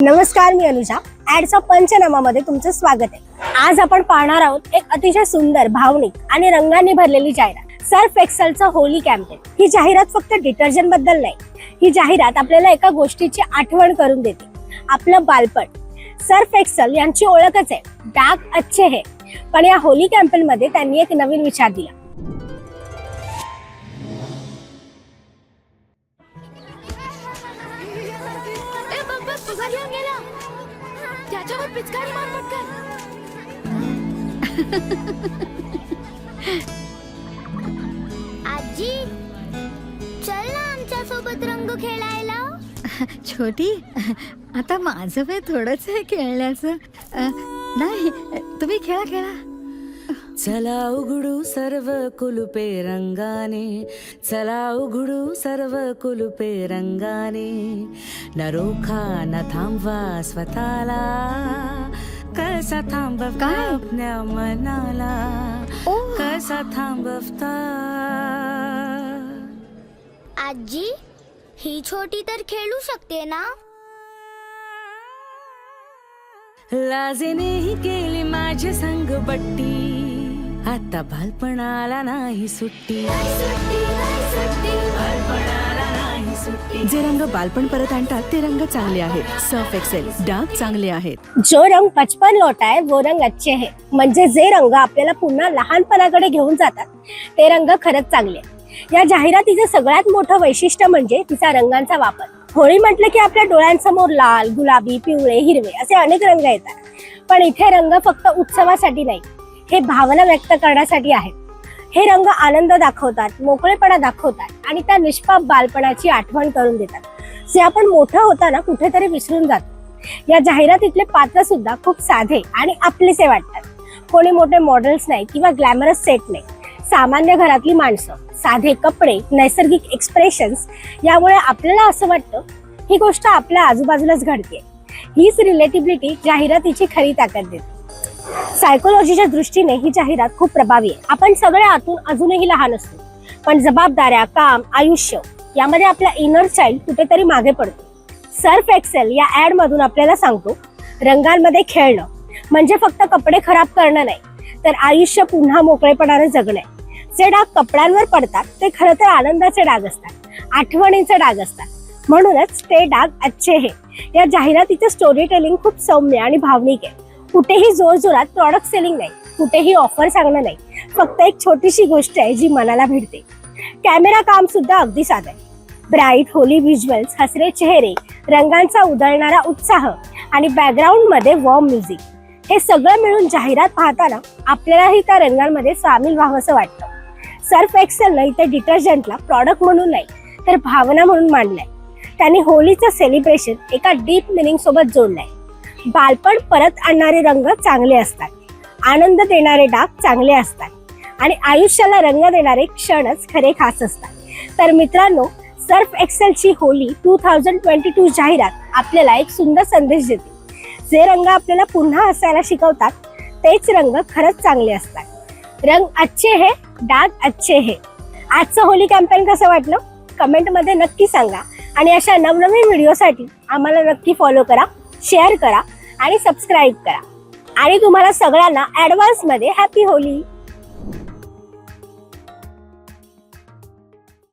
नमस्कार, मी अनुजा. ऍडचा पंचनामामध्ये तुमचं स्वागत आहे. आज आपण पाहणार आहोत एक अतिशय सुंदर, भावनिक आणि रंगांनी भरलेली जाहिरात. सर्फ एक्सेलचा होली कॅम्पेन. ही जाहिरात फक्त डिटर्जंट बद्दल नाही, ही जाहिरात आपल्याला एका गोष्टीची आठवण करून देते, आपलं बालपण. सर्फ एक्सेल यांची ओळखच आहे डाग अच्छे है, पण या होली कॅम्पेन मध्ये त्यांनी एक नवीन विचार दिला. त्याच्यावर पिचकारी मार पटकन. आजी, चल ना आमच्या सोबत रंग खेळायला. छोटी, आता माझं वय थोडंच आहे खेळण्याचं. नाही, तुम्ही खेळा खेळा. चला उघडू सर्व कुलुपे रंगाने, चला उघडू सर्व कुलुपे रंगाने, न रोखा न थांबवा स्वतःला, कसा थांबवता आपल्या मनाला, कसा थांबवता. आजी, ही छोटी तर खेळू शकते ना? लाजेने ही केली माझी संग बट्टी, आता बालपणाला नाही सुट्टी, बालपणाला नाही सुट्टी. जे रंग बालपण परत आणतात ते रंग चांगले आहेत. सर्फ एक्सेल डाग चांगले आहेत. जो रंग बचपन लौटा है वो रंग अच्छे है. म्हणजे जे रंग आपल्याला पुन्हा लहानपणाकडे घेऊन जातात ते रंग खरंच चांगले. या जाहिरातीचं सगळ्यात मोठं वैशिष्ट्य म्हणजे तिचा रंगांचा वापर. होळी म्हटलं की आपल्या डोळ्यांसमोर लाल, गुलाबी, पिवळे, हिरवे असे अनेक रंग येतात. पण इथे रंग फक्त उत्सवासाठी नाही, हे भावना व्यक्त करण्यासाठी आहेत. हे रंग आनंद दाखवतात, मोकळेपणा दाखवतात आणि त्या निष्पाप बालपणाची आठवण करून देतात, जे आपण मोठं होताना कुठेतरी विसरून जातो. या जाहिरातीतले पात्र सुद्धा खूप साधे आणि आपलेसे वाटतात. कोणी मोठे मॉडेल्स नाही किंवा ग्लॅमरस सेट नाही, सामान्य घरातली माणसं, साधे कपडे, नैसर्गिक एक्सप्रेशन्स. यामुळे आपल्याला असं वाटतं ही गोष्ट आपल्या आजूबाजूलाच घडते. हीच रिलेटिबिलिटी जाहिरातीची खरी ताकद देते. सायकोलॉजीच्या दृष्टीने ही जाहिरात खूप प्रभावी आहे. आपण सगळे आतून अजूनही लहान असतो, पण जबाबदाऱ्या, काम, आयुष्य यामध्ये आपला इनर चाइल्ड कुठेतरी मागे पडतो. सर्फ एक्सेल या ऍड मधून आपल्याला सांगतो, रंगांमध्ये खेळणं म्हणजे फक्त कपडे खराब करणं नाही, तर आयुष्य पुन्हा मोकळेपणाने जगणे. जे डाग कपड्यांवर पडतात ते खरं तर आनंदाचे डाग असतात, आठवणींचे डाग असतात. म्हणूनच ते डाग अच्छे है या जाहिरातीचं स्टोरी टेलिंग खूप सौम्य आणि भावनिक आहे. कुठेही जोरजोरात प्रॉडक्ट सेलिंग नाही, कुठेही ऑफर सांगणं नाही, फक्त एक छोटीशी गोष्ट आहे जी मनाला भिडते. कॅमेरा काम सुद्धा अगदी साधं आहे. ब्राईट होली व्हिज्युअल्स, हसरे चेहरे, रंगांचा उधळणारा उत्साह आणि बॅकग्राऊंड मध्ये वॉर्म म्युझिक, हे सगळं मिळून जाहिरात पाहताना आपल्यालाही त्या रंगांमध्ये सामील व्हावंसं वाटतं. सर्फ एक्सेलनं इथे डिटर्जंटला प्रॉडक्ट म्हणून नाही, तर भावना म्हणून मांडलंय. त्यांनी होलीचं सेलिब्रेशन एका डीप मिनिंग सोबत जोडलंय. बालपण परत आणणारे रंग चांगले असतात, आनंद देणारे डाग चांगले असतात आणि आयुष्याला रंग देणारे क्षणच खरे खास असतात. तर मित्रांनो, सर्फ एक्सेलची होली 2022 जाहिरात आपल्याला एक सुंदर संदेश देते. जे रंग आपल्याला पुन्हा हसायला शिकवतात तेच रंग खरंच चांगले असतात. रंग अच्छे है, डाग अच्छे है. आजचं होली कॅम्पेन कसं वाटलं कमेंट मध्ये नक्की सांगा. आणि अशा नवनवीन व्हिडिओसाठी आम्हाला नक्की फॉलो करा, शेअर करा आणि सबस्क्राईब करा. आणि तुम्हाला सगळ्यांना ॲडव्हान्स मध्ये हॅपी होली.